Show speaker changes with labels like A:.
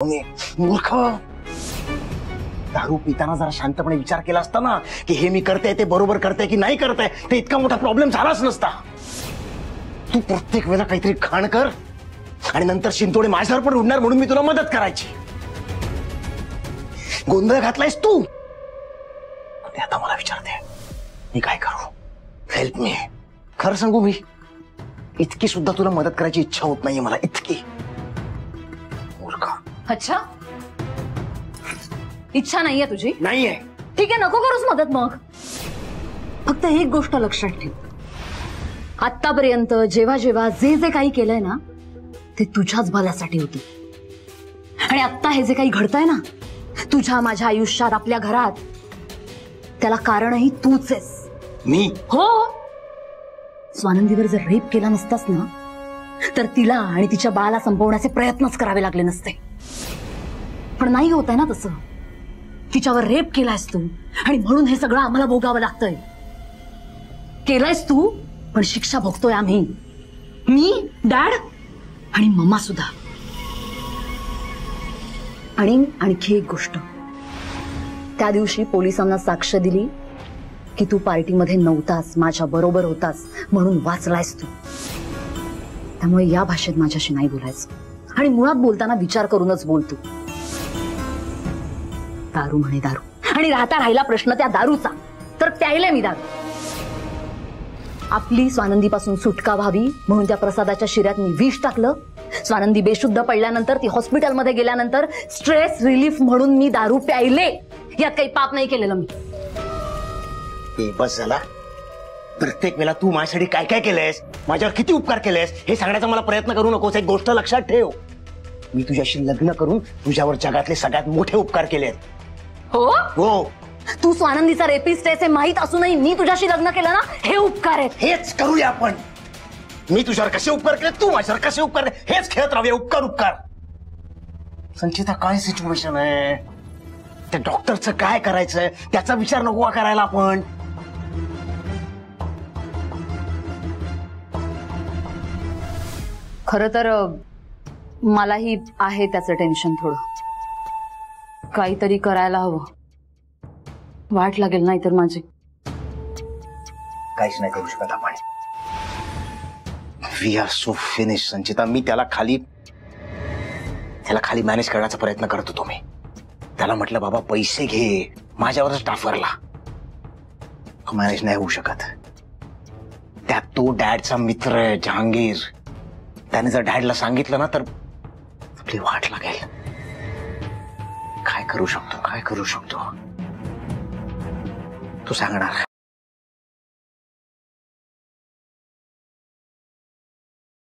A: मूर्ख, दारू पिताना जरा शांतपणे विचार केला असता ना की हे मी करते ते बरोबर करते की नाही करते, ते इतका मोठा प्रॉब्लेम झालाच नसता. तू प्रत्येक वेळेला काहीतरी घाण कर आणि नंतर शिंतोडे माझ्यावर पण उडणार म्हणून मी तुला मदत करायची. गोंधळ घातलायस तू. आता मला विचारते मी काय करू? Help me. खरं सांगू, मी इतकी सुद्धा तुला मदत करायची इच्छा होत नाहीये मला, इतकी. मूर्ख.
B: अच्छा, इच्छा नाहीये तुझी?
A: नाहीये.
B: ठीक आहे, नको करूस मदत. मग फक्त एक गोष्ट लक्षात ठेव, आतापर्यंत जेव्हा जेव्हा जे जे काही केलंय ना ते तुझ्याच भल्यासाठी होतं. आणि आता हे जे काही घडतंय ना तुझ्या माझ्या आयुष्यात, आपल्या घरात, त्याला कारणही तूच आहेस.
A: मी?
B: हो. स्वानंदीवर जर रेप केला नसतास ना तर तिला आणि तिच्या बाळाला संपवण्याचे प्रयत्नच करावे लागले नसते. पण नाही होत आहे ना तसं. तिच्यावर रेप केलायस तू आणि म्हणून हे सगळं आम्हाला भोगावं लागतंय. केलायस तू, पण शिक्षा भोगतोय आम्ही. मी, डॅड आणि मम्मा सुद्धा. आणि आणखी एक गोष्ट, त्या दिवशी पोलिसांना साक्ष दिली की तू पार्टीमध्ये नव्हतास, माझ्या बरोबर होतास म्हणून वाचलायस तू. त्यामुळे या भाषेत माझ्याशी नाही बोलायचं. आणि मुळात बोलताना विचार करूनच बोलतो. दारू म्हणे दारू, आणि राहिला प्रश्न त्या दारूचा, तर प्यायले मी दारू. आपली स्वानंदीपासून सुटका व्हावी म्हणून त्या प्रसादाच्या शिऱ्यात मी विष टाकलं. स्वानंदी बेशुद्ध पडल्यानंतर, ती हॉस्पिटलमध्ये गेल्यानंतर स्ट्रेस रिलीफ म्हणून मी दारू प्यायले. यात काही पाप नाही केलेलं मी.
A: बस झाला. प्रत्येक वेळेला तू माझ्यासाठी काय काय केलंयस, माझ्यावर किती उपकार केलेस हे सांगण्याचा मला प्रयत्न करू नकोस. एक गोष्ट लक्षात ठेव, मी तुझ्याशी लग्न करून तुझ्यावर जगातले सगळ्यात मोठे उपकार केलेत.
B: हो
A: हो.
B: तू स्वानंदीचा रेपिस्ट आहेस हे माहित असूनही मी तुझ्याशी लग्न केलं ना, हे उपकार आहेत.
A: हेच करूया आपण. मी तुझ्यावर कसे उपकार केले, तू माझ्यावर कसे उपकार केले, हेच खेळत राहूया. उपकार उपकार. संचिता, काय सिच्युएशन आहे? त्या डॉक्टरचं काय करायचंय त्याचा विचार नको करायला आपण.
B: खरं तर मलाही आहे त्याचं टेन्शन थोडं. काहीतरी करायला हवं. वाट लागेल नाही तर माझी.
A: काहीच नाही करू शकत आपण. वी आर सो फिनिश संचिता. मी त्याला खाली मॅनेज करण्याचा प्रयत्न करत होतो. मी त्याला म्हटलं बाबा पैसे घे, माझ्यावरच डाफरला. मॅनेज नाही होऊ शकत. त्यात तो डॅडचा मित्र जहांगीर, त्याने जर डॅडला सांगितलं ना तर आपली वाट लागेल. काय करू शकतो तू सांगणार.